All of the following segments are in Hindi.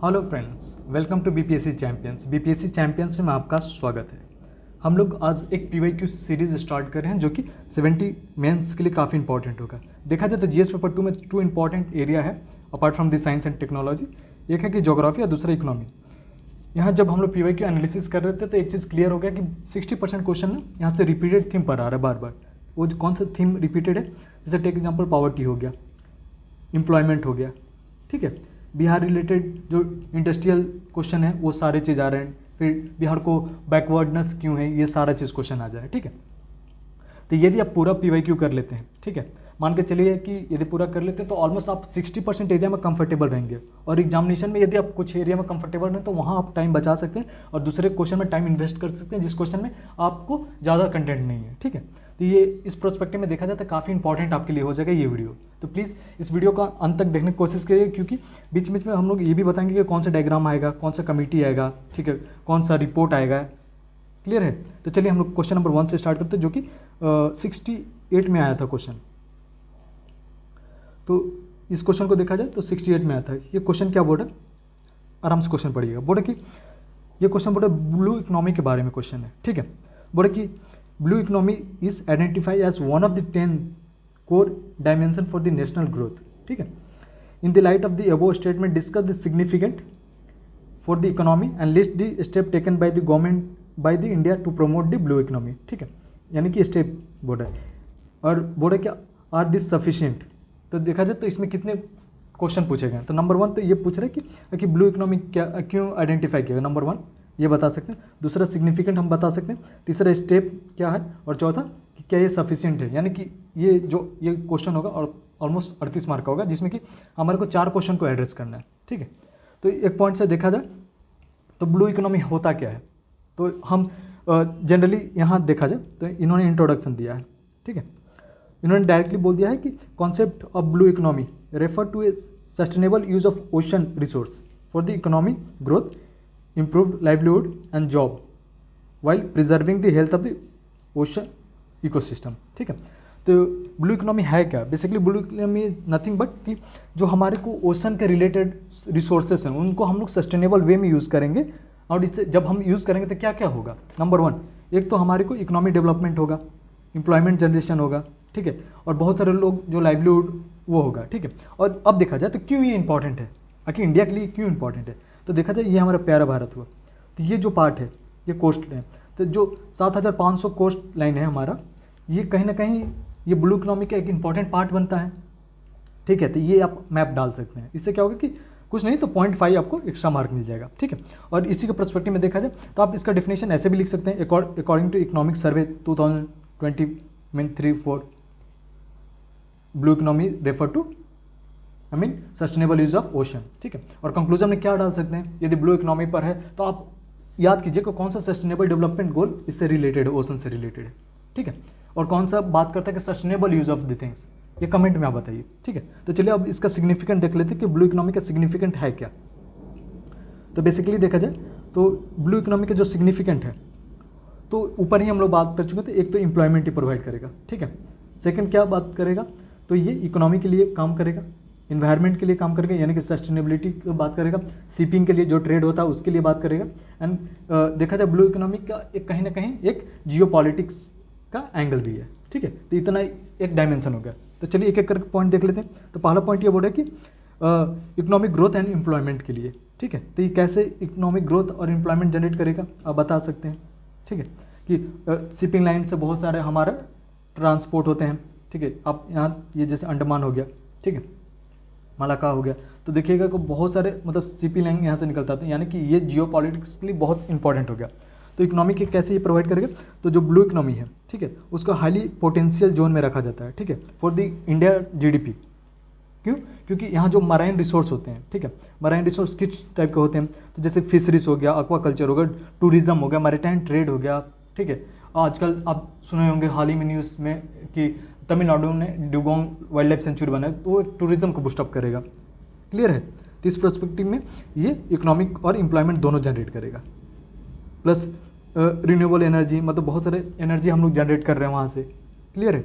Hello friends, welcome to BPSC champions. BPSC champions में आपका स्वागत है। हम लोग आज एक पीवाईक्यू सीरीज स्टार्ट कर रहे हैं जो कि 70 मेंस के लिए काफ़ी इंपॉर्टेंट होगा। देखा जाए तो जीएस पेपर 2 में 2 इंपॉर्टेंट एरिया है apart from the science and technology. एक है कि ज्योग्राफी और दूसरा इकोनॉमी। यहाँ जब हम लोग पीवाईक्यू एनालिसिस कर रहे थे तो एक चीज़ क्लियर हो गया कि 60% क्वेश्चन ना यहाँ से रिपीटेड थीम पर आ रहा है बार बार। वो कौन सा थीम रिपीटेड है, जैसे टेक एग्जाम्पल पॉवर्टी हो गया, एम्प्लॉयमेंट हो गया, ठीक है। बिहार रिलेटेड जो इंडस्ट्रियल क्वेश्चन है वो सारे चीज़ आ रहे हैं। फिर बिहार को बैकवर्डनेस क्यों है, ये सारा चीज़ क्वेश्चन आ जाए, ठीक है। तो यदि आप पूरा पीवाईक्यू कर लेते हैं, ठीक है, मान के चलिए कि यदि पूरा कर लेते हैं तो ऑलमोस्ट आप 60% एरिया में कंफर्टेबल रहेंगे। और एग्जामिनेशन में यदि आप कुछ एरिया में कंफर्टेबल रहें तो वहाँ आप टाइम बचा सकते हैं और दूसरे क्वेश्चन में टाइम इन्वेस्ट कर सकते हैं जिस क्वेश्चन में आपको ज़्यादा कंटेंट नहीं है, ठीक है। तो ये इस प्रोस्पेक्टिव में देखा जाए तो काफ़ी इंपॉर्टेंट आपके लिए हो जाएगा ये वीडियो। तो प्लीज़ इस वीडियो का अंत तक देखने की कोशिश करिए, क्योंकि बीच बीच में हम लोग ये भी बताएंगे कि कौन सा डायग्राम आएगा, कौन सा कमेटी आएगा, ठीक है, कौन सा रिपोर्ट आएगा। क्लियर है? तो चलिए हम लोग क्वेश्चन नंबर 1 से स्टार्ट करते हैं, जो कि 68 में आया था क्वेश्चन। तो इस क्वेश्चन को देखा जाए तो 68 में आया था। ये क्वेश्चन क्या बोर्ड है, आराम से क्वेश्चन पढ़िएगा। बोर्ड है कि ये क्वेश्चन बोर्ड है ब्लू इकोनॉमी के बारे में क्वेश्चन है, ठीक है। बोर्ड है कि blue economy is identify as one of the 10 core dimension for the national growth, ठीक है। In the light of the above statement discuss the significant for the economy and list the step taken by the government by the India to promote the blue economy, ठीक है। यानी कि स्टेप बोर्ड है। और बोर्ड है क्या, आर दिस सफिशिएंट। तो देखा जाए तो इसमें कितने क्वेश्चन पूछे गए। तो नंबर 1 तो ये पूछ रहे हैं कि ब्लू इकोनॉमी क्या क्यों आइडेंटिफाई किया, नंबर 1 ये बता सकते हैं। दूसरा सिग्निफिकेंट हम बता सकते हैं। तीसरा स्टेप क्या है, और चौथा कि क्या ये सफिशिएंट है। यानी कि ये क्वेश्चन होगा और ऑलमोस्ट 38 मार्क का होगा, जिसमें कि हमारे को 4 क्वेश्चन को एड्रेस करना है, ठीक है। तो एक पॉइंट से देखा जाए तो ब्लू इकोनॉमी होता क्या है, तो हम जनरली यहाँ देखा जाए तो इन्होंने इंट्रोडक्शन दिया है, ठीक है। इन्होंने डायरेक्टली बोल दिया है कि concept of blue economy refer to a sustainable use of ocean resource for the economy growth, improved livelihood and job while preserving the health of the ocean ecosystem, ठीक है। तो ब्लू इकोनॉमी है क्या, basically blue economy nothing but कि जो हमारे को ओशन के रिलेटेड रिसोर्सेस हैं उनको हम लोग सस्टेनेबल वे में यूज़ करेंगे। और इससे जब हम यूज़ करेंगे तो क्या क्या होगा, नंबर 1 एक तो हमारे को इकोनॉमी डेवलपमेंट होगा, एम्प्लॉयमेंट जनरेशन होगा, ठीक है, और बहुत सारे लोग जो लाइवलीहुड वो होगा, ठीक है। और अब देखा जाए तो क्यों ये इंपॉर्टेंट है, आखिर इंडिया के लिए क्यों इंपॉर्टेंट है। तो देखा जाए ये हमारा प्यारा भारत हुआ, तो ये जो पार्ट है ये कोस्ट लाइन, तो जो 7500 कोस्ट लाइन है हमारा, ये कहीं ना कहीं ये ब्लू इकोनॉमी का एक इंपॉर्टेंट पार्ट बनता है, ठीक है। तो ये आप मैप डाल सकते हैं। इससे क्या होगा कि कुछ नहीं तो 0.5 आपको एक्स्ट्रा मार्क मिल जाएगा, ठीक है। और इसी के पर्सपेक्टिव में देखा जाए तो आप इसका डेफिनेशन ऐसे भी लिख सकते हैं, अकॉर्डिंग टू इकोनॉमिक सर्वे 2020 में 3-4 blue economy refer to sustainable use of ocean, ठीक है। और कंक्लूजन में क्या डाल सकते हैं, यदि ब्लू इकोनॉमी पर है तो आप याद कीजिए कि कौन सा सस्टेनेबल डेवलपमेंट गोल इससे रिलेटेड है, ओशन से रिलेटेड है, ठीक है। और कौन सा बात करता है कि sustainable use of the things, ये कमेंट में आप बताइए, ठीक है। तो चलिए अब इसका सिग्निफिकेंट देख लेते हैं कि ब्लू इकोनॉमी का सिग्निफिकेंट है क्या। तो बेसिकली देखा जाए तो ब्लू इकोनॉमी का जो सिग्निफिकेंट है तो ऊपर ही हम लोग बात कर चुके थे। एक तो एम्प्लॉयमेंट ही प्रोवाइड करेगा, ठीक है। सेकेंड क्या बात करेगा, तो ये इकोनॉमी के लिए काम करेगा, इन्वायरमेंट के लिए काम करेगा, यानी कि सस्टेनेबिलिटी की बात करेगा, शिपिंग के लिए जो ट्रेड होता है उसके लिए बात करेगा। एंड देखा जाए ब्लू इकोनॉमी का एक कहीं ना कहीं एक जियो पॉलिटिक्स का एंगल भी है, ठीक है। तो इतना एक डायमेंशन हो गया। तो चलिए एक एक करके पॉइंट देख लेते हैं। तो पहला पॉइंट ये बोल रहा है कि इकोनॉमिक ग्रोथ एंड एम्प्लॉयमेंट के लिए, ठीक है। तो ये कैसे इकोनॉमिक ग्रोथ और एम्प्लॉयमेंट जनरेट करेगा आप बता सकते हैं, ठीक है। कि शिपिंग लाइन से बहुत सारे हमारा ट्रांसपोर्ट होते हैं, ठीक है। आप यहाँ ये जैसे अंडमान हो गया, ठीक है, मलाका हो गया, तो देखिएगा कि बहुत सारे मतलब शिपिंग लाइन यहाँ से निकलता था, यानी कि ये जियो पॉलिटिक्स के लिए बहुत इंपॉर्टेंट हो गया। तो इकोनॉमी के कैसे ये प्रोवाइड करेगा, तो जो ब्लू इकोनॉमी है, ठीक है, उसको हाईली पोटेंशियल जोन में रखा जाता है, ठीक है, फॉर द इंडिया जीडीपी। क्यों, क्योंकि यहाँ जो मराइन रिसोर्स होते हैं, ठीक है, मराइन रिसोर्स किस टाइप के होते हैं, तो जैसे फिशरीज हो गया, एक्वाकल्चर हो गया, टूरिज्म हो गया, मैरीटाइम ट्रेड हो गया, ठीक है। आजकल आप सुने होंगे हाल ही में न्यूज़ में कि तमिलनाडु ने डुगोंग वाइल्ड लाइफ सेंचुरी बनाया, तो वो टूरिज्म को बूस्टअप करेगा। क्लियर है? तो इस पर्सपेक्टिव में ये इकोनॉमिक और एम्प्लॉयमेंट दोनों जनरेट करेगा। प्लस रिन्यूएबल एनर्जी, मतलब बहुत सारे एनर्जी हम लोग जनरेट कर रहे हैं वहाँ से। क्लियर है?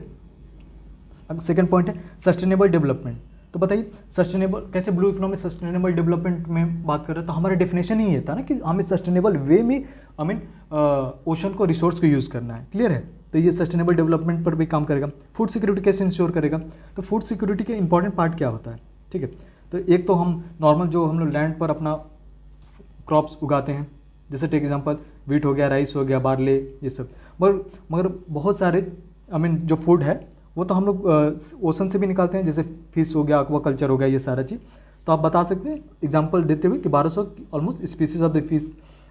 अब सेकेंड पॉइंट है सस्टेनेबल डेवलपमेंट। तो बताइए सस्टेनेबल कैसे ब्लू इकोनॉमी सस्टेनेबल डेवलपमेंट में बात कर रहे हैं, तो हमारा डेफिनेशन ही ये था ना कि हमें सस्टेनेबल वे में ओशन को रिसोर्स को यूज़ करना है। क्लियर है? तो ये सस्टेनेबल डेवलपमेंट पर भी काम करेगा। फूड सिक्योरिटी कैसे इंश्योर करेगा? तो फूड सिक्योरिटी के इंपॉर्टेंट पार्ट क्या होता है? ठीक है, तो एक तो हम नॉर्मल जो हम लोग लैंड पर अपना क्रॉप्स उगाते हैं, जैसे टेक एग्जांपल वीट हो गया, राइस हो गया, बार्ले, ये सब, मगर बहुत सारे जो फूड है वो तो हम लोग ओशन से भी निकालते हैं, जैसे फिश हो गया, एक्वाकल्चर हो गया, ये सारा चीज़। तो आप बता सकते हैं एग्जांपल देते हुए कि 1200 almost species of the fish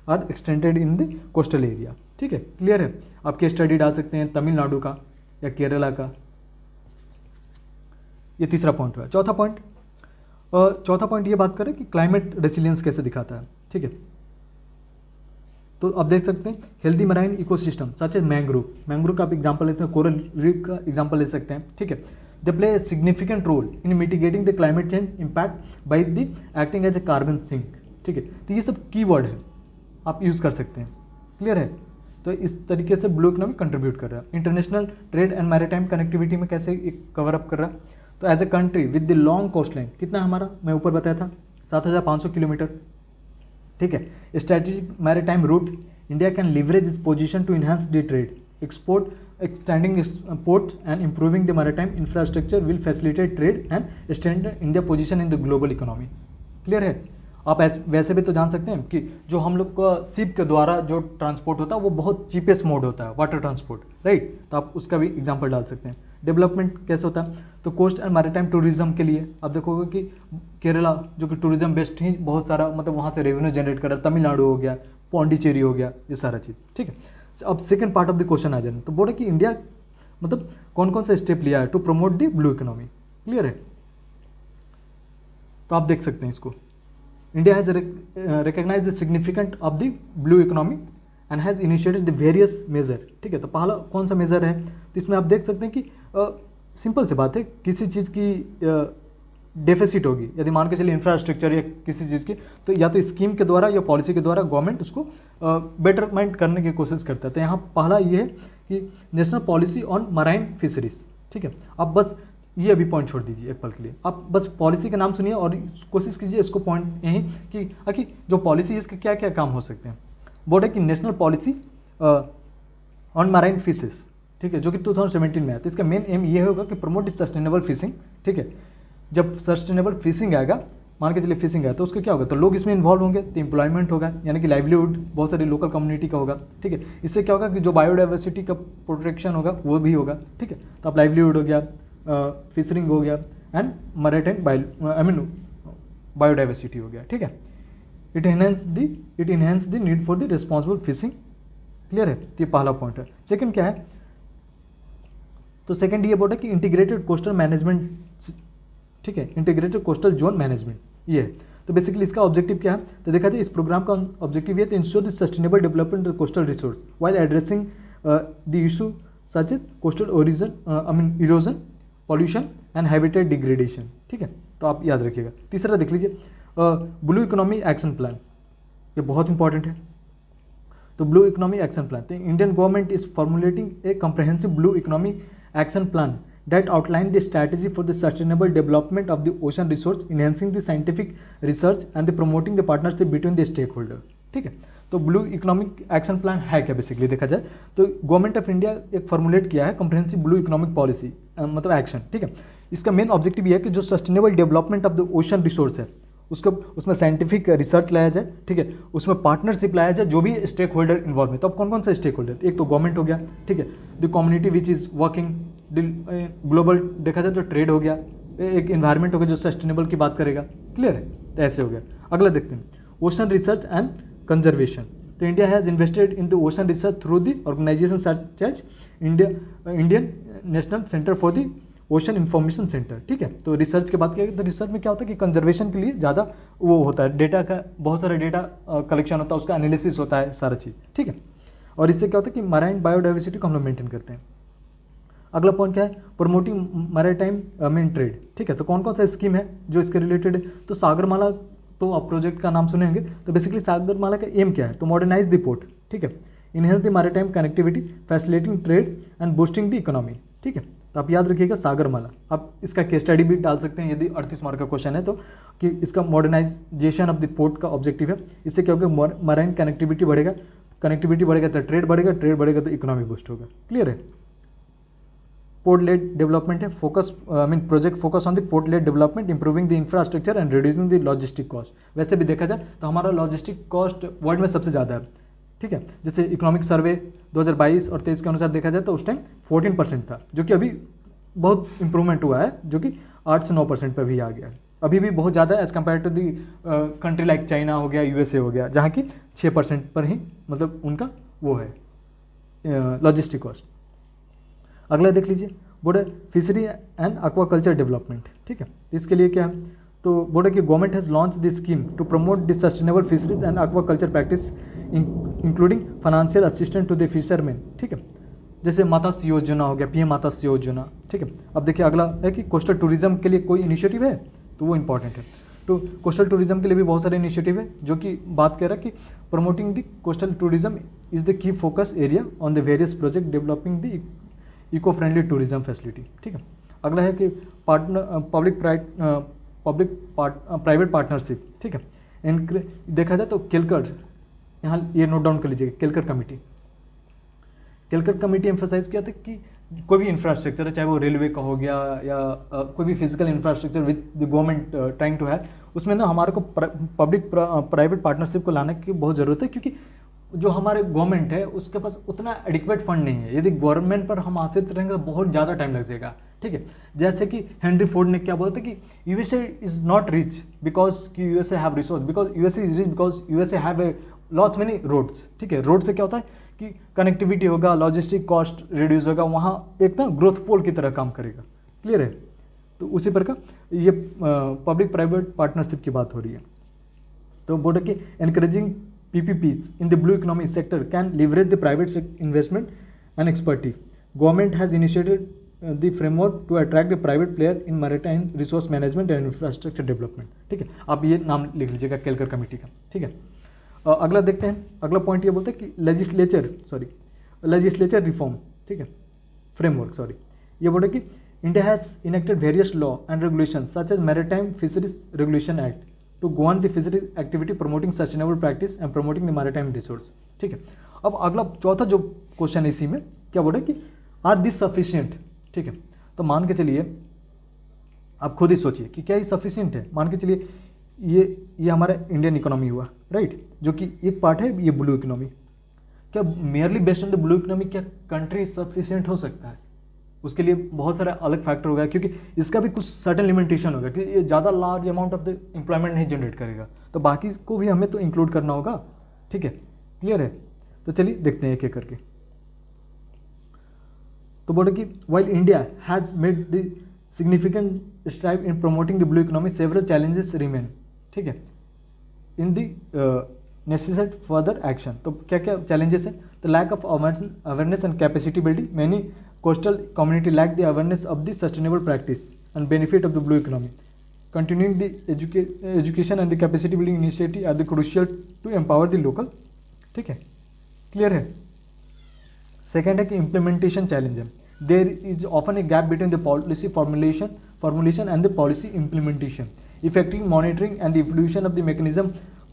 are extended in the coastal area. ठीक है, क्लियर है? आप केस स्टडी डाल सकते हैं तमिलनाडु का या केरला का। ये तीसरा पॉइंट हुआ। चौथा पॉइंट ये बात करें कि क्लाइमेट रेसिलियंस कैसे दिखाता है। ठीक है, तो आप देख सकते हैं healthy marine ecosystem such as mangrove का आप एग्जांपल लेते हैं, कोरल रीफ का एग्जांपल ले सकते हैं। ठीक है, they play a significant role in mitigating the climate change impact by the acting as a carbon sink. ठीक है, तो ये सब कीवर्ड है, आप यूज़ कर सकते हैं। क्लियर है? तो इस तरीके से ब्लू इकोनॉमी कंट्रीब्यूट कर रहा है। International trade and maritime connectivity में कैसे कवर अप कर रहा है? तो as a country with the long coast line, कितना हमारा मैं ऊपर बताया था 7500 किलोमीटर। ठीक है, strategic maritime route, India can leverage its position to enhance the trade, export extending ports and improving the maritime infrastructure will facilitate trade and extend India position in the global economy. Clear है? आप वैसे भी तो जान सकते हैं कि जो हम लोग का शिप के द्वारा जो ट्रांसपोर्ट होता है वो बहुत चीपेस्ट मोड होता है, वाटर ट्रांसपोर्ट, राइट? तो आप उसका भी एग्जांपल डाल सकते हैं। डेवलपमेंट कैसे होता है? तो कोस्ट एंड मैरीटाइम टूरिज्म के लिए आप देखोगे कि केरला जो कि टूरिज्म बेस्ड ही बहुत सारा वहाँ से रेवेन्यू जनरेट कर रहा है, तमिलनाडु हो गया, पौंडीचेरी हो गया, ये सारा चीज़। ठीक है, अब second part of the question आ जाए तो बोले कि इंडिया कौन कौन सा स्टेप लिया है to promote the blue economy. Clear है? तो आप देख सकते हैं इसको, India has recognise the significant of the blue economy and has initiated the various measure. ठीक है, तो पहला कौन सा मेजर है? तो इसमें आप देख सकते हैं कि सिंपल सी बात है, किसी चीज़ की डेफिसिट होगी, यदि मान के चलिए इंफ्रास्ट्रक्चर या किसी चीज़ की, तो या तो स्कीम के द्वारा या पॉलिसी के द्वारा गवर्नमेंट उसको बेटरमेंट करने की कोशिश करता है। तो यहाँ पहला ये है कि national policy on marine fisheries. ठीक है, आप बस ये अभी पॉइंट छोड़ दीजिए एक पल के लिए, आप बस पॉलिसी का नाम सुनिए और कोशिश कीजिए इसको पॉइंट यही कि आखिर जो पॉलिसी है इसके क्या क्या काम हो सकते हैं। बोर्ड है कि national policy on marine fishes, ठीक है, जो कि 2017 में आया। तो इसका मेन एम ये होगा कि प्रमोट सस्टेनेबल फिशिंग। ठीक है, जब सस्टेनेबल फिशिंग आएगा, मान के चलिए फिशिंग आया, तो उसका क्या होगा, तो लोग इसमें इन्वॉल्व होंगे, तो एम्प्लॉयमेंट होगा, यानी कि लाइवलीहुड बहुत सारी लोकल कम्युनिटी का होगा। ठीक है, इससे क्या होगा कि जो बायोडाइवर्सिटी का प्रोटेक्शन होगा वो भी होगा। ठीक है, तो आप लाइवलीहुड हो गया, फिशरिंग हो गया एंड मैरीटाइम बायोडाइवर्सिटी हो गया। ठीक है, it enhance the need for the responsible fishing. Clear है? तो ये पहला पॉइंट है। सेकंड क्या है, तो सेकंड ये बोल है कि इंटीग्रेटेड कोस्टल मैनेजमेंट। ठीक है, इंटीग्रेटेड कोस्टल जोन मैनेजमेंट ये है। तो बेसिकली इसका ऑब्जेक्टिव क्या है, तो देखा जाए इस प्रोग्राम का ऑब्जेक्टिव ये है, तो ensure the sustainable development of coastal resource while addressing the issue such as coastal erosion, pollution and habitat degradation. ठीक है, तो आप याद रखिएगा। तीसरा देख लीजिए, ब्लू इकोनॉमी एक्शन प्लान, ये बहुत इंपॉर्टेंट है। तो ब्लू इकोनॉमी एक्शन प्लान, तो Indian government is formulating A comprehensive blue economy action plan that outline the strategy for the sustainable development of the ocean resource, enhancing the scientific research and the promoting the partnership between the stakeholder। ठीक है, तो ब्लू इकोनॉमिक एक्शन प्लान है क्या, बेसिकली देखा जाए तो गवर्नमेंट ऑफ इंडिया एक फॉर्मुलेट किया है कॉम्प्रहेंसिव ब्लू इकोनॉमिक पॉलिसी मतलब एक्शन। ठीक है, इसका मेन ऑब्जेक्टिव ये है कि जो sustainable development of the ocean resource है उसको उसमें साइंटिफिक रिसर्च लाया जाए। ठीक है, उसमें पार्टनरशिप लाया जाए, जो भी स्टेक होल्डर इन्वॉल्व है। तो अब कौन कौन सा स्टेक होल्डर, एक तो गवर्नमेंट हो गया। ठीक है, the community which is working global, देखा जाए तो ट्रेड हो गया, एक इन्वायरमेंट हो गया जो सस्टेनेबल की बात करेगा। क्लियर है? तो ऐसे हो गया। अगला देखते हैं, ओशन रिसर्च एंड कंजर्वेशन। तो India has invested in the ocean research through the organisation such as Indian national centre for the ocean information centre. ठीक है, तो रिसर्च की बात करें तो रिसर्च में क्या होता है कि कंजर्वेशन के लिए ज़्यादा वो होता है, डेटा का बहुत सारा डेटा कलेक्शन होता है, उसका एनालिसिस होता है, सारा चीज़। ठीक है, और इससे क्या होता है कि मैराइन बायोडाइवर्सिटी को हम लोग मेंटेन करते हैं। अगला पॉइंट क्या है, प्रमोटिंग मैरीटाइम ट्रेड। ठीक है, तो कौन कौन सा स्कीम है जो इसके रिलेटेड है, तो सागरमाला, तो आप प्रोजेक्ट का नाम सुनेंगे। तो बेसिकली सागरमाला का एम क्या है, तो मॉडर्नाइज द पोर्ट। ठीक है, enhance the maritime connectivity, facilitating trade and boosting the economy. ठीक है, तो आप याद रखिएगा सागरमाला। आप इसका केस स्टडी भी डाल सकते हैं यदि 38 मार्क का क्वेश्चन है तो, कि इसका मॉडर्नाइजेशन ऑफ द पोर्ट का ऑब्जेक्टिव है। इससे क्या होगा, मराइन कनेक्टिविटी बढ़ेगा, कनेक्टिविटी बढ़ेगा तो ट्रेड बढ़ेगा, ट्रेड बढ़ेगा तो इकोनॉमी बूस्ट होगा। क्लियर है। पोर्ट लेड डेवलपमेंट है, focus project focus on the port lead development, improving the infrastructure and reducing the logistic cost. वैसे भी देखा जाए तो हमारा लॉजिस्टिक कॉस्ट वर्ल्ड में सबसे ज़्यादा है, ठीक है। जैसे इकोनॉमिक सर्वे 2022 और 23 के अनुसार देखा जाए तो उस टाइम 14% था, जो कि अभी बहुत इंप्रूवमेंट हुआ है, जो कि 8 से 9% पर भी आ गया है। अभी भी बहुत ज़्यादा as compare to the country like China हो गया, यूएसए हो गया, जहाँ की 6% पर ही मतलब उनका वो है लॉजिस्टिक कॉस्ट। अगला देख लीजिए, board fishery and aquaculture development, ठीक है। इसके लिए क्या है, तो बोर्ड की government has launch this scheme to promote the sustainable fisheries and aquaculture practice including financial assistant to the fisherman, ठीक है। जैसे मत्स्य योजना हो गया, पीएम मत्स्य योजना, ठीक है। अब देखिए अगला है कि कोस्टल टूरिज्म के लिए कोई इनिशिएटिव है, तो वो इंपॉर्टेंट है। तो कोस्टल टूरिज्म के लिए भी बहुत सारे इनिशिएटिव है, जो कि बात कर रहा है कि promoting the coastal tourism is the key focus area on the various project developing the eco friendly tourism facility, ठीक है। अगला है कि पब्लिक प्राइवेट पार्टनरशिप, ठीक है। देखा जाए तो केलकर, यहाँ ये नोट डाउन कर लीजिएगा, केलकर कमेटी एम्फोसाइज किया था कि कोई भी इंफ्रास्ट्रक्चर है, चाहे वो रेलवे का हो गया या कोई भी physical infrastructure with the government trying to है, उसमें ना हमारे को पब्लिक प्राइवेट पार्टनरशिप को लाने की बहुत ज़रूरत है, क्योंकि जो हमारे गवर्नमेंट है उसके पास उतना एडिक्वेट फंड नहीं है। यदि गवर्नमेंट पर हम आश्रित रहेंगे तो बहुत ज़्यादा टाइम लग जाएगा, ठीक है। जैसे कि हेनरी फोर्ड ने क्या बोला था कि USA is not rich because कि USA have resource, because USA is rich because USA have a lots many roads, ठीक है। रोड से क्या होता है कि कनेक्टिविटी होगा, लॉजिस्टिक कॉस्ट रिड्यूस होगा, वहाँ एक ना ग्रोथ पोल की तरह काम करेगा। क्लियर है। तो उसी प्रकार ये पब्लिक प्राइवेट पार्टनरशिप की बात हो रही है। तो बोर्ड के encouraging PPPs in the blue economy sector can leverage the private investment and expertise. Government has initiated the framework to attract the private player in maritime resource management and infrastructure development. ठीक है, आप ये नाम लिख लीजिएगा केलकर कमेटी का, ठीक है। अगला देखते हैं, अगला पॉइंट ये बोलते हैं कि लेजिस्लेचर रिफॉर्म, ठीक है, फ्रेमवर्क सॉरी। ये बोले कि India has enacted various law and regulation such as maritime fisheries regulation act to govern the fishery activity promoting sustainable practice and promoting the maritime resource, ठीक है। अब अगला चौथा जो क्वेश्चन है इसी में क्या बोले कि आर दिस सफिशिएंट, ठीक है। तो मान के चलिए आप खुद ही सोचिए कि क्या ये सफिशिएंट है। मान के चलिए ये हमारा इंडियन इकोनॉमी हुआ, राइट, जो कि एक पार्ट है ये ब्लू इकोनॉमी। क्या merely based on the blue economy क्या कंट्री सफिशिएंट हो सकता है? उसके लिए बहुत सारा अलग फैक्टर होगा, क्योंकि इसका भी कुछ सर्टेन लिमिटेशन होगा कि ये ज़्यादा large amount of the employment नहीं जनरेट करेगा, तो बाकी को भी हमें तो इंक्लूड करना होगा, ठीक है। क्लियर है। तो चलिए देखते हैं एक एक करके। तो बोले कि while India has made the significant strive in promoting the blue economy several challenges remain, ठीक है, in the necessary further action. तो क्या क्या चैलेंजेस हैं? The lack of awareness and capacity building, many coastal community lack the awareness of the sustainable practice and benefit of the blue economy. Continuing the education and the capacity building initiative are the crucial to empower the local, ठीक है, क्लियर है। सेकेंड है कि इम्प्लीमेंटेशन चैलेंज है। There is often a gap between the policy formulation and the policy implementation. Effective monitoring and the evolution of the mechanism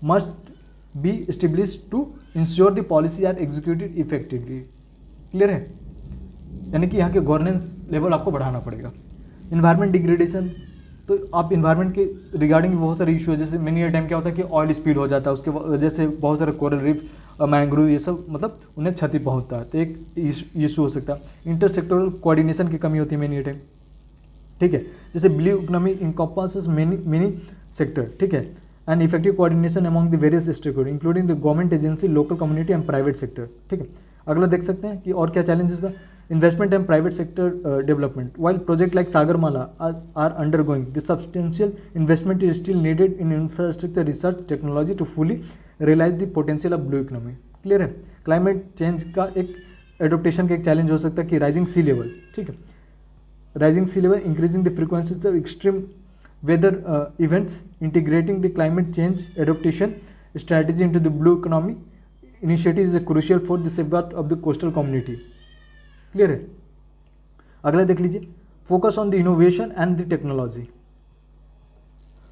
must be established to ensure the policy are executed effectively. Clear है। यानी कि यहाँ के गवर्नेंस लेवल आपको बढ़ाना पड़ेगा। इन्वायरमेंट डिग्रेडेशन, तो आप इन्वायरमेंट के रिगार्डिंग बहुत सारे इशू है, जैसे मेनी टाइम क्या होता है कि ऑयल स्पिल हो जाता है, उसके वजह से बहुत सारे कोरल रीफ, मैंग्रोव, ये सब मतलब उन्हें क्षति पहुँचता है, तो एक इशू हो सकता है। इंटरसेक्टोरल कोऑर्डिनेशन की कमी होती है मेनी टाइम, ठीक है। जैसे ब्लू इकोनॉमी इनकॉम्पासेस मेनी सेक्टर, ठीक है, and effective coordination among the various stakeholder including the government agency, local community and private sector, ठीक है। अगला देख सकते हैं कि और क्या चैलेंजेस है। Investment and private sector development. While projects like Sagarmala are undergoing, the substantial investment is still needed in infrastructure, research, technology to fully realize the potential of blue economy. Clear है। Climate change का एक adaptation का एक challenge हो सकता है कि rising sea level, ठीक है, rising sea level, increasing the frequency of extreme weather events, integrating the climate change adaptation strategy into the blue economy initiative is crucial for the safeguard of the coastal community. Clear है। अगला देख लीजिए, focus on the innovation and the technology.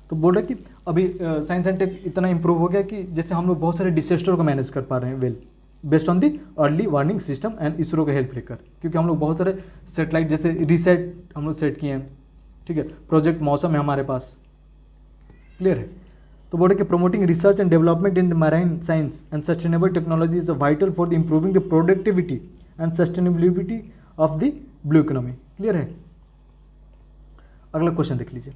तो बोल रहे कि अभी साइंस एंड टेक इतना इंप्रूव हो गया कि जैसे हम लोग बहुत सारे डिसेस्टर को मैनेज कर पा रहे हैं well based on the early warning system and ISRO का हेल्प लेकर, क्योंकि हम लोग बहुत सारे सेटेलाइट जैसे रीसेट हम लोग सेट किए हैं, ठीक है, प्रोजेक्ट मौसम है हमारे पास, क्लियर है। तो बोल रहे कि promoting research and development in the marine science and sustainable technology is vital for the improving the productivity and sustainability of the blue economy, clear है। अगला क्वेश्चन देख लीजिए,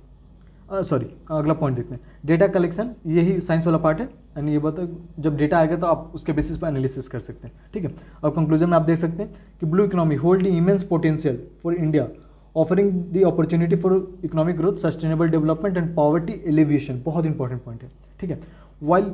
सॉरी अगला पॉइंट देखते हैं, डेटा कलेक्शन, यही साइंस वाला पार्ट है एंड ये बता जब डेटा आएगा तो आप उसके बेसिस पर एनालिसिस कर सकते हैं, ठीक है। और कंक्लूजन में आप देख सकते हैं कि blue economy hold immense potential for India, offering the opportunity for economic growth, sustainable development and poverty alleviation, बहुत इंपॉर्टेंट पॉइंट है, ठीक है। While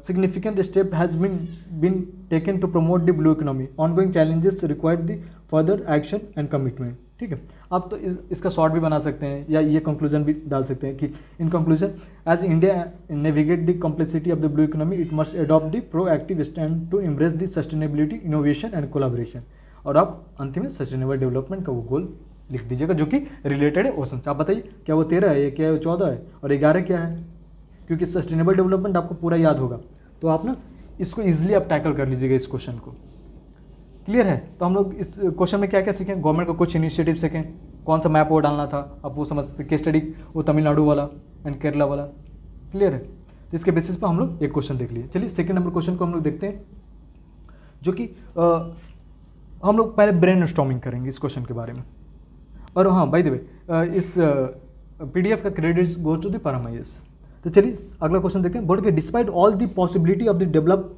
significant step has been taken to promote the blue economy, ongoing challenges require the further action and commitment, ठीक है। आप तो इसका शॉर्ट भी बना सकते हैं या ये कंक्लूजन भी डाल सकते हैं कि in conclusion as India navigate the complexity of the blue economy it must adopt the proactive stand to embrace the sustainability, innovation and collaboration. और आप अंतिम में सस्टेनेबल डेवलपमेंट का वो गोल लिख दीजिएगा जो कि रिलेटेड है ओशन से। आप बताइए क्या वो 13 है या क्या वो 14 है और 11 क्या है, क्योंकि सस्टेनेबल डेवलपमेंट आपको पूरा याद होगा तो आप ना इसको ईजिली आप टैकल कर लीजिएगा इस क्वेश्चन को, क्लियर है। तो हम लोग इस क्वेश्चन में क्या क्या सीखें, गवर्नमेंट का कुछ इनिशिएटिव सीखें, कौन सा मैप वो डालना था आप वो समझ सकते, केस स्टडी वो तमिलनाडु वाला एंड केरला वाला, क्लियर है। तो इसके बेसिस पर हम लोग एक क्वेश्चन देख लिए। चलिए सेकंड नंबर क्वेश्चन को हम लोग देखते हैं, जो कि हम लोग पहले ब्रेन स्टॉर्मिंग करेंगे इस क्वेश्चन के बारे में। और हाँ बाय द वे इस PDF का क्रेडिट गोज टू द परम IAS। तो चलिए अगला क्वेश्चन देखते हैं, बोर्ड के despite all the possibility of the develop,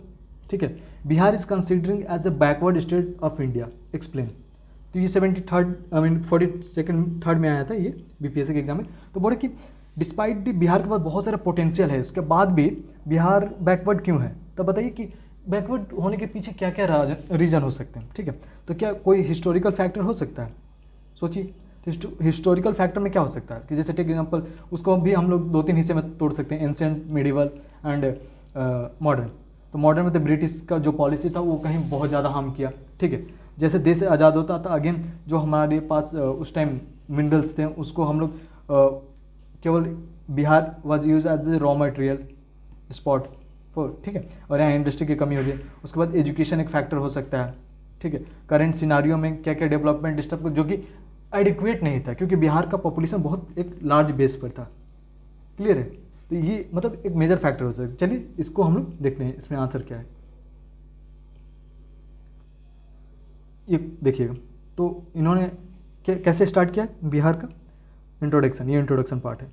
ठीक है, Bihar is considering as a backward state of India, explain. तो ये 42nd में आया था ये BPSC के एग्जाम में। तो बोले कि डिस्पाइट दी बिहार के पास बहुत सारा पोटेंशियल है, उसके बाद भी बिहार बैकवर्ड क्यों है। तो बताइए कि बैकवर्ड होने के पीछे क्या क्या रीज़न हो सकते हैं, ठीक है। तो क्या कोई हिस्टोरिकल फैक्टर हो सकता है, सोचिए। तो हिस्टोरिकल फैक्टर में क्या हो सकता है कि जैसे टेक एग्जाम्पल उसको भी हम लोग 2-3 हिस्से में तोड़ सकते हैं, एंशिएंट, मिडिवल एंड मॉडर्न। तो मॉडर्न में तो ब्रिटिश का जो पॉलिसी था वो कहीं बहुत ज़्यादा हार्म किया, ठीक है। जैसे देश आज़ाद होता था अगेन जो हमारे पास उस टाइम मिनरल्स थे उसको हम लोग केवल Bihar was use as the raw material spot for, ठीक है। और यहाँ इंडस्ट्री की कमी हो गई। उसके बाद एजुकेशन एक फैक्टर हो सकता है, ठीक है। करंट सिनारियो में क्या क्या डेवलपमेंट डिस्टर्ब जो कि एडिक्वेट नहीं था, क्योंकि बिहार का पॉपुलेशन बहुत एक लार्ज बेस पर था, क्लियर है। तो ये मतलब एक मेजर फैक्टर हो सकता है। चलिए इसको हम लोग देखते हैं इसमें आंसर क्या है। ये देखिएगा, तो इन्होंने कैसे स्टार्ट किया बिहार का इंट्रोडक्शन, ये इंट्रोडक्शन पार्ट है।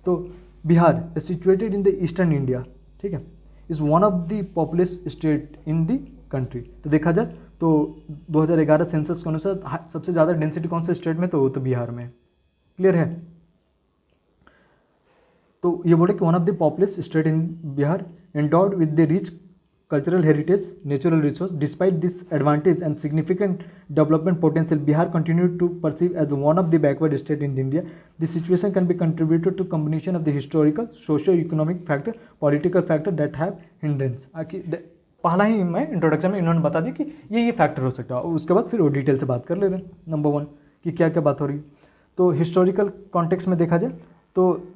तो Bihar is situated in the eastern India, ठीक है, is one of the populous state in the country. तो देखा जाए तो 2011 सेंसस के अनुसार सबसे ज़्यादा डेंसिटी कौन से स्टेट में, तो वो तो बिहार में, क्लियर है। तो ये बोले कि one of the populous state in Bihar endowed with the rich cultural heritage, natural resource. Despite this advantage and significant development potential, Bihar continued to perceive as one of the backward state in India. This situation can be contributed to combination of the historical, socio-economic factor, political factor that have hindrance. पहला ही मैं इंट्रोडक्शन में इन्होंने बता दिया कि ये फैक्टर हो सकता है, उसके बाद फिर वो डिटेल से बात कर ले रहे हैं। नंबर 1 कि क्या क्या बात हो रही है। तो हिस्टोरिकल कॉन्टेक्स्ट में देखा जाए तो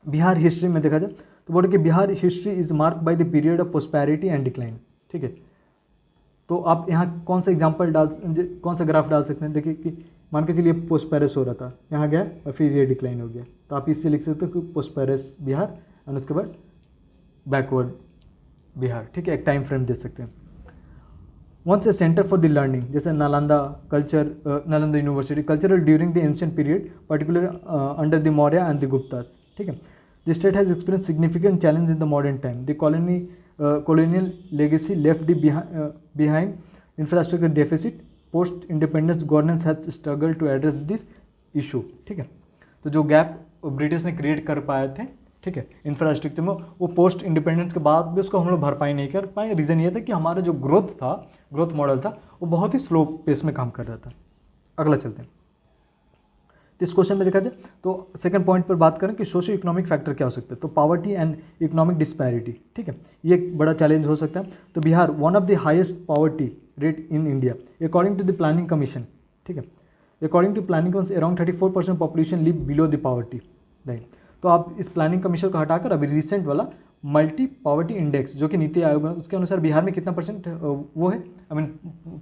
बिहार हिस्ट्री में देखा जाए तो बोले कि Bihar history is mark by the period of prosperity and decline, ठीक है। तो आप यहाँ कौन सा एग्जांपल कौन सा ग्राफ डाल सकते हैं, देखिए कि मान के चलिए प्रोस्पेरस हो रहा था, यहाँ गया और फिर ये डिक्लाइन हो गया, तो आप इससे लिख सकते हो कि प्रोस्पेरस बिहार और उसके बाद बैकवर्ड बिहार, ठीक है, एक टाइम फ्रेम दे सकते हैं। Once a centre for the learning, जैसे Nalanda culture, Nalanda university cultural during the ancient period particular under the Maurya and the Guptas, ठीक है। The state has experienced significant challenge in the modern time. The colonial legacy left behind infrastructure deficit. Post-independence governance has struggled to address this issue. ठीक है, तो जो गैप ब्रिटिश ने क्रिएट कर पाए थे, ठीक है, इंफ्रास्ट्रक्चर में, वो पोस्ट इंडिपेंडेंस के बाद भी उसको हम लोग भरपाई नहीं कर पाए। रीज़न ये था कि हमारा जो ग्रोथ मॉडल था वो बहुत ही स्लो पेस में काम कर रहा था। अगला चलते हैं। इस क्वेश्चन में देखा जाए तो सेकंड पॉइंट पर बात करें कि सोशियो इकोनॉमिक फैक्टर क्या हो सकता है, तो पॉवर्टी एंड इकोनॉमिक डिस्पैरिटी, ठीक है, ये एक बड़ा चैलेंज हो सकता है। तो Bihar one of the highest poverty rate in India according to the planning commission, ठीक है। According to planning commission around 34% population live below the poverty line. तो आप इस प्लानिंग कमीशन को हटाकर अभी रिसेंट वाला मल्टी पॉवर्टी इंडेक्स जो कि नीति आयोग है उसके अनुसार बिहार में कितना परसेंट वो है, आई मीन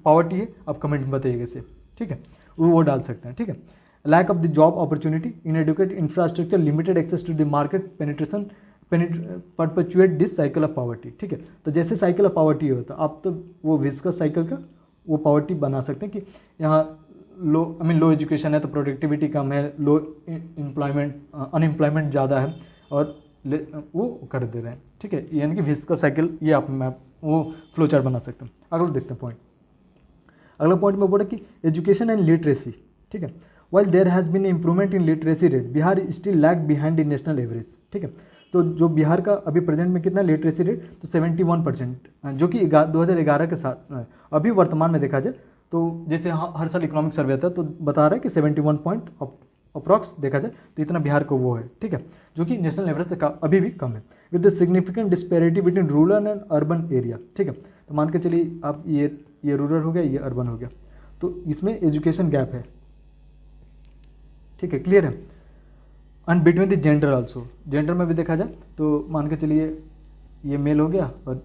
पॉवर्टी है, आप कमेंट में बताइएगा इसे, ठीक है, वो डाल सकते हैं, ठीक है। Lack of the job opportunity, inadequate infrastructure, limited access to the market penetration perpetuate this cycle of poverty, ठीक है। तो जैसे साइकिल ऑफ पॉवर्टी होता है आप तो वो विस्कस साइकिल का वो पॉवर्टी बना सकते हैं कि यहाँ लो आई मीन लो एजुकेशन है तो प्रोडक्टिविटी कम है, लो एम्प्लॉयमेंट अनएम्प्लॉयमेंट ज़्यादा है और वो कर दे रहे हैं, ठीक है, यानी कि विस्कस साइकिल ये आप मैप वो फ्लो चार्ट बना सकते हैं। अगला देखते हैं पॉइंट। अगला पॉइंट में बोला कि एजुकेशन एंड लिटरेसी, ठीक है। While there has been improvement in literacy rate Bihar still lag behind the national average, ठीक है। तो जो बिहार का अभी प्रेजेंट में कितना लिटरेसी रेट, तो 71%, जो कि 2011 के साथ अभी वर्तमान में देखा जाए तो जैसे हर साल इकोनॉमिक सर्वे आता है तो बता रहा है कि 71 पॉइंट अप्रॉक्स देखा जाए तो इतना बिहार को वो है, ठीक है, जो कि नेशनल एवरेज से अभी भी कम है, with the significant disparity between rural and urban area, ठीक है। तो मान के चलिए आप ये रूरल हो गया, ये अर्बन हो गया, तो इसमें एजुकेशन गैप है, ठीक है, क्लियर है। And between the gender also, gender में भी देखा जाए तो मान के चलिए ये मेल हो गया और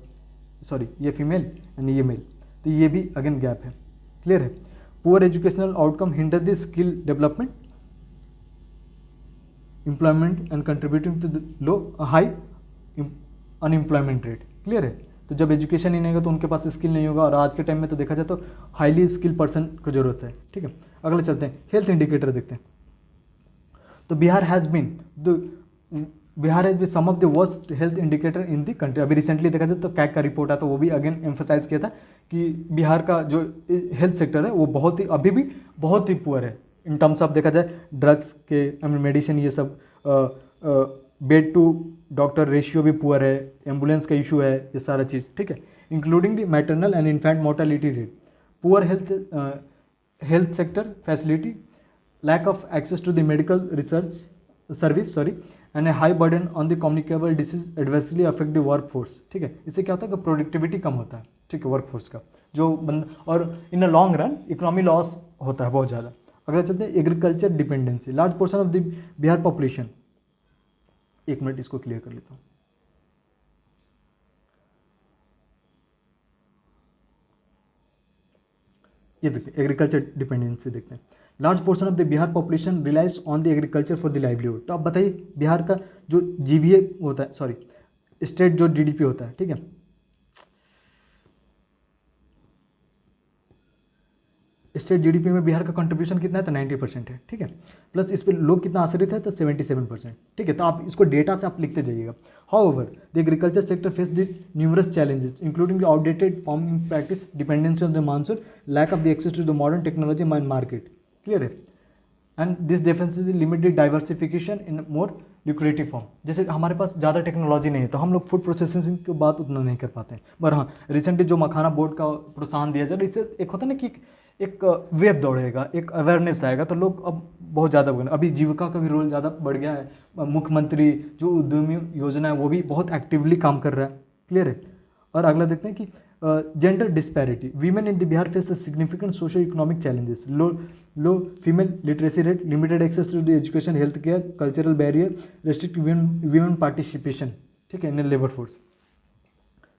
सॉरी ये फीमेल एंड ये मेल, तो ये भी अगेन गैप है, क्लियर है। Poor educational outcome hinder the skill development employment and contributing to the low high unemployment rate, clear है। तो जब एजुकेशन ही नहीं होगा तो उनके पास स्किल नहीं होगा और आज के टाइम में तो देखा जाए तो हाईली स्किल पर्सन को जरूरत है, ठीक है। अगले चलते हैं, हेल्थ इंडिकेटर देखते हैं। तो Bihar has been some of the worst health indicator in the country. अभी रिसेंटली देखा जाए तो कैग का रिपोर्ट आया तो वो भी अगेन एम्फोसाइज किया था कि बिहार का जो हेल्थ सेक्टर है वो बहुत ही अभी भी बहुत ही पुअर है इन टर्म्स ऑफ देखा जाए ड्रग्स के आई मीन मेडिसिन ये सब, बेड टू डॉक्टर रेशियो भी पुअर है, एम्बुलेंस का इशू है, ये सारा चीज़, ठीक है, including the maternal and infant mortality rate, poor health sector facility, lack of access to the medical research service and a high burden on the communicable disease adversely affect the workforce, ठीक है। इससे क्या होता है कि प्रोडक्टिविटी कम होता है, ठीक है, वर्कफोर्स का जो और in a long run economy loss होता है बहुत ज़्यादा। अगला चलते हैं agriculture dependency, large portion of the Bihar population, एक मिनट इसको क्लियर कर लेता हूँ। ये देखते एग्रीकल्चर डिपेंडेंसी देखते हैं। Large portion of the Bihar population relies on the agriculture for the livelihood. तो आप बताइए बिहार का जो जीवीए होता है, सॉरी स्टेट जो जीडीपी होता है, ठीक है, स्टेट जीडीपी में बिहार का कंट्रीब्यूशन कितना है तो 90% है, ठीक है, प्लस इस पर लोग कितना आश्रित है तो 77%, ठीक है। तो आप इसको डेटा से आप लिखते जाइएगा। However the agriculture sector face the numerous challenges including the outdated farming practice, dependency on the monsoon, lack of the access to the modern technology and market, clear है। And this differences limited diversification in more lucrative form. जैसे हमारे पास ज़्यादा टेक्नोलॉजी नहीं है तो हम लोग फूड प्रोसेसिंग की बात उतना नहीं कर पाते हैं, पर हाँ रिसेंटली जो मखाना बोर्ड का प्रोत्साहन दिया जाए इससे एक होता है ना कि एक वेव दौड़ेगा, एक अवेयरनेस आएगा तो लोग अब बहुत ज़्यादा बने। अभी जीविका का भी रोल ज़्यादा बढ़ गया है, मुख्यमंत्री जो उद्यमी योजना है वो भी बहुत एक्टिवली काम कर रहा है, क्लियर है। और अगला देखते हैं कि gender disparity, women in the Bihar face the significant socio economic challenges, low female literacy rate, limited access to the education, health care, cultural barrier, restrict women participation, ठीक है, इन लेबर फोर्स,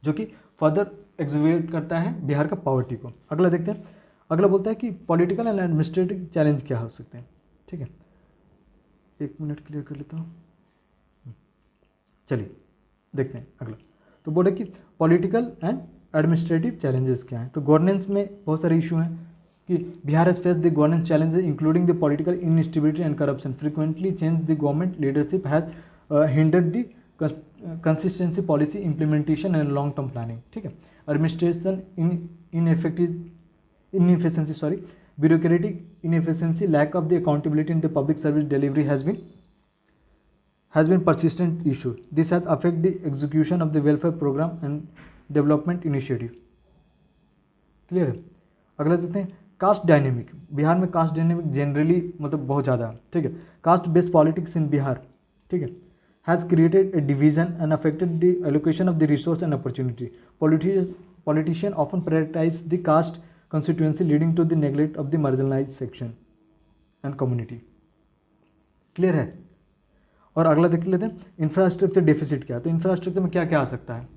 जो कि फर्दर एग्जीक्यूट करता है बिहार का पॉवर्टी को। अगला देखते हैं, अगला बोलता है कि पॉलिटिकल एंड एडमिनिस्ट्रेटिव चैलेंज क्या हो सकते हैं, ठीक है, एक मिनट क्लियर कर लेता हूँ, चलिए देखते हैं अगला। तो बोले कि पॉलिटिकल एंड एडमिनिस्ट्रेटिव चैलेंजेस क्या हैं। तो गवर्नेंस में बहुत सारे इशू हैं कि Bihar has face the governance challenges including the political instability and corruption, frequently change the government leadership has hindered the consistency policy implementation and long term planning, ठीक है। Administration inefficiency, bureaucratic inefficiency, lack of the accountability in the public service delivery has been persistent issue. This has affected the execution of the welfare program and development initiative, clear है। अगला देखते हैं कास्ट डायनेमिक। बिहार में कास्ट डायनेमिक जनरली मतलब बहुत ज़्यादा, ठीक है। Caste based politics in Bihar, ठीक है, has created a division and affected the allocation of the resource and opportunity. Politician often prioritize the caste constituency leading to the neglect of the marginalise section and community. Clear है। और अगला देख लेते हैं इंफ्रास्ट्रक्चर डेफिसिट क्या है। तो इंफ्रास्ट्रक्चर में क्या क्या आ सकता है,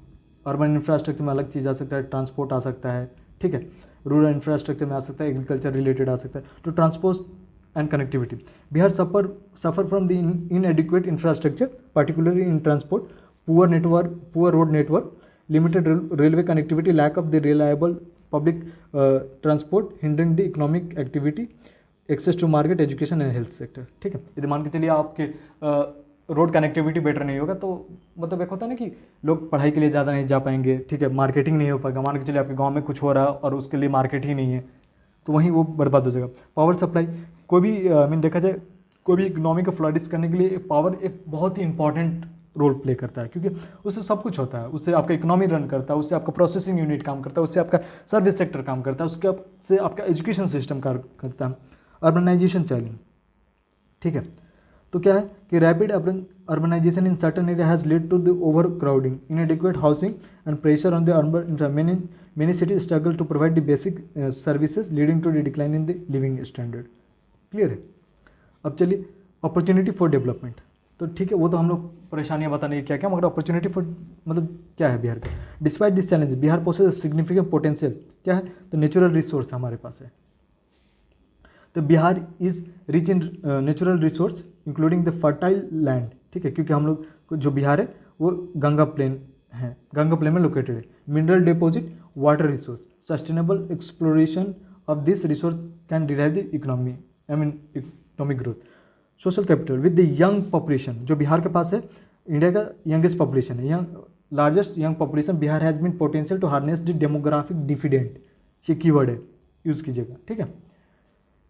अर्बन इंफ्रास्ट्रक्चर में अलग चीज़ आ सकता है, ट्रांसपोर्ट आ सकता है, ठीक है, रूरल इंफ्रास्ट्रक्चर में आ सकता है, एग्रीकल्चर रिलेटेड आ सकता है। तो transport and connectivity, Bihar suffer from the इनएडिक्वेट infrastructure particularly in transport, poor road network, limited railway connectivity, lack of the reliable public transport, hindering the economic activity, access to market, education and health sector। ठीक है, यदि मान के चलिए आपके रोड कनेक्टिविटी बेटर नहीं होगा तो मतलब एक होता है ना कि लोग पढ़ाई के लिए ज़्यादा नहीं जा पाएंगे, ठीक है, मार्केटिंग नहीं हो पाएगा। मान के चलिए आपके गाँव में कुछ हो रहा है और उसके लिए मार्केट ही नहीं है तो वहीं वो बर्बाद हो जाएगा। पावर सप्लाई, कोई भी मीन देखा जाए कोई भी इकोनॉमी को फ्लरिश करने के लिए पावर एक बहुत ही इंपॉर्टेंट रोल प्ले करता है, क्योंकि उससे सब कुछ होता है। उससे आपका इकोनॉमी रन करता है, उससे आपका प्रोसेसिंग यूनिट काम करता है, उससे आपका सर्विस सेक्टर काम करता है, उससे आपका एजुकेशन सिस्टम काम करता है। अर्बनाइजेशन चैलेंज, ठीक है, तो क्या है कि rapid urbanisation in certain area has lead to the overcrowding, inadequate housing and pressure on the urban many cities struggle to provide the basic services leading to the decline in the living standard. Clear है। अब चलिए अपॉर्चुनिटी फॉर डेवलपमेंट, तो ठीक है वो तो हम लोग परेशानियां बता नहीं क्या क्या, मगर अपॉर्चुनिटी फॉर मतलब क्या है बिहार का। Despite this challenge Bihar possess significant potential, क्या है तो नेचुरल रिसोर्स हमारे पास है। तो Bihar is rich in natural resource including the fertile land, ठीक है, क्योंकि हम लोग जो बिहार है वो गंगा प्लेन है, गंगा प्लेन में लोकेटेड है। Mineral deposit, water resource, sustainable exploration of this resource can derive the economy economic growth. Social capital with the young population, जो बिहार के पास है इंडिया का यंगेस्ट पॉपुलेशन है, largest young population, Bihar has been potential to harness the demographic dividend, ये कीवर्ड है, यूज़ कीजिएगा, ठीक है।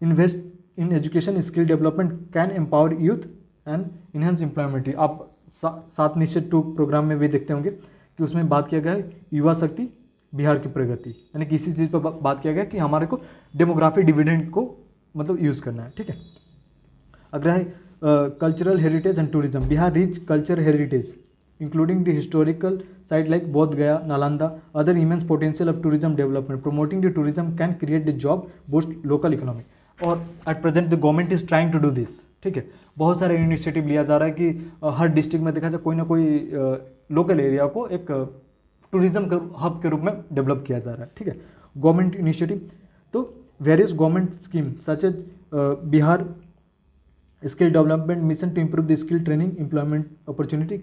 Invest in education skill development can empower youth and enhance employment. आप 7 निश्चित 2 प्रोग्राम में भी देखते होंगे कि उसमें बात किया गया है युवा शक्ति बिहार की प्रगति, यानी किसी चीज़ पर बात किया गया कि हमारे को डेमोग्राफिक डिविडेंड को मतलब यूज़ करना है, ठीक है। अगला है cultural heritage and tourism, Bihar rich culture heritage including the historical site like Bodh Gaya, Nalanda, other immense potential of tourism development, promoting the tourism can create the job, boost local economy. और at present the government is trying to do this, ठीक है, बहुत सारे इनिशिएटिव लिया जा रहा है कि हर डिस्ट्रिक्ट में देखा जाए कोई ना कोई लोकल एरिया को एक टूरिज्म हब के रूप में डेवलप किया जा रहा है, ठीक है, गवर्नमेंट इनिशिएटिव। तो various government scheme such as Bihar skill development mission to improve the skill training employment opportunity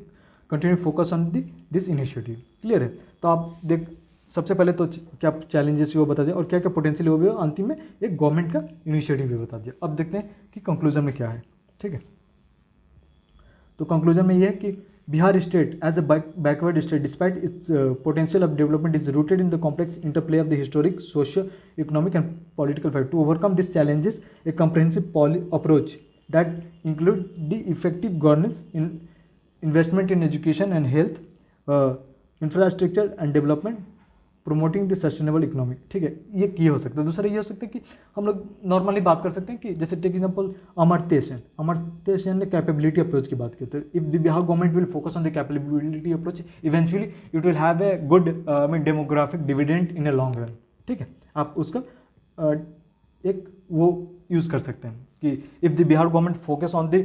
continue focus on this initiative. Clear है। तो आप देख सबसे पहले तो क्या चैलेंजेस वो बता दिया और क्या क्या पोटेंशियल वो भी, अंतिम में एक गवर्नमेंट का इनिशिएटिव भी बता दिया। अब देखते हैं कि कंक्लूजन में क्या है, ठीक है। तो कंक्लूजन में ये है कि Bihar state as a backward state despite its potential of development is rooted in the complex interplay of the historic, socio economic and political factor. To overcome this challenges a comprehensive approach that include the effective governance in investment in education and health, infrastructure and development, promoting the sustainable economy, ठीक है, ये हो सकता है। दूसरा ये हो सकता है कि हम लोग नॉर्मली बात कर सकते हैं कि जैसे टेक एग्जाम्पल अमर्त्य सेन ने कैपेबिलिटी अप्रोच की बात की। तो if the Bihar government will focus on the capability approach, eventually it will have a good demographic dividend in a long run, ठीक है। आप उसका एक वो यूज़ कर सकते हैं कि if the Bihar government focus on the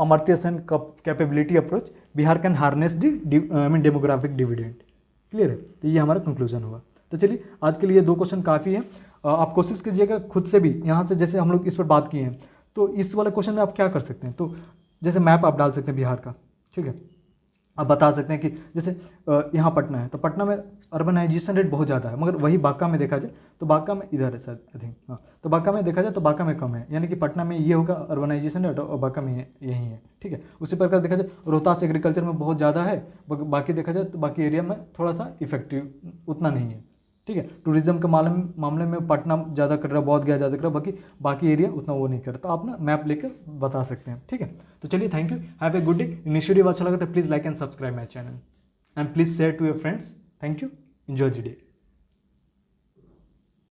Amartya Sen capability approach, Bihar can harness the demographic dividend. Clear है। तो ये हमारा कंक्लूजन हुआ। तो चलिए आज के लिए 2 क्वेश्चन काफ़ी है। आप कोशिश कीजिएगा खुद से भी, यहाँ से जैसे हम लोग इस पर बात किए हैं तो इस वाले क्वेश्चन में आप क्या कर सकते हैं, तो जैसे मैप आप डाल सकते हैं बिहार का, ठीक है। आप बता सकते हैं कि जैसे यहाँ पटना है तो पटना में अर्बनाइजेशन रेट बहुत ज़्यादा है, मगर वही बांका में देखा जाए तो बांका में इधर है शायद, आई थिंक, हाँ, तो बांका में देखा जाए तो बांका में कम है, यानी कि पटना में ये होगा अर्बनाइजेशन रेट और बांका में यही है, ठीक है। उसी प्रकार देखा जाए रोहतास एग्रीकल्चर में बहुत ज़्यादा है, बाकी देखा जाए तो बाकी एरिया में थोड़ा सा इफेक्टिव उतना नहीं है, ठीक है। टूरिज्म के मामले में पटना ज़्यादा कर रहा है, बहुत गया ज़्यादा कर रहा है, बाकी एरिया उतना वो नहीं कर रहा। तो आप ना मैप लेकर बता सकते हैं, ठीक है। तो चलिए thank you, have a good day. Initiative अच्छा लगा तो please like and subscribe my channel and please share to your friends. Thank you, enjoy the day.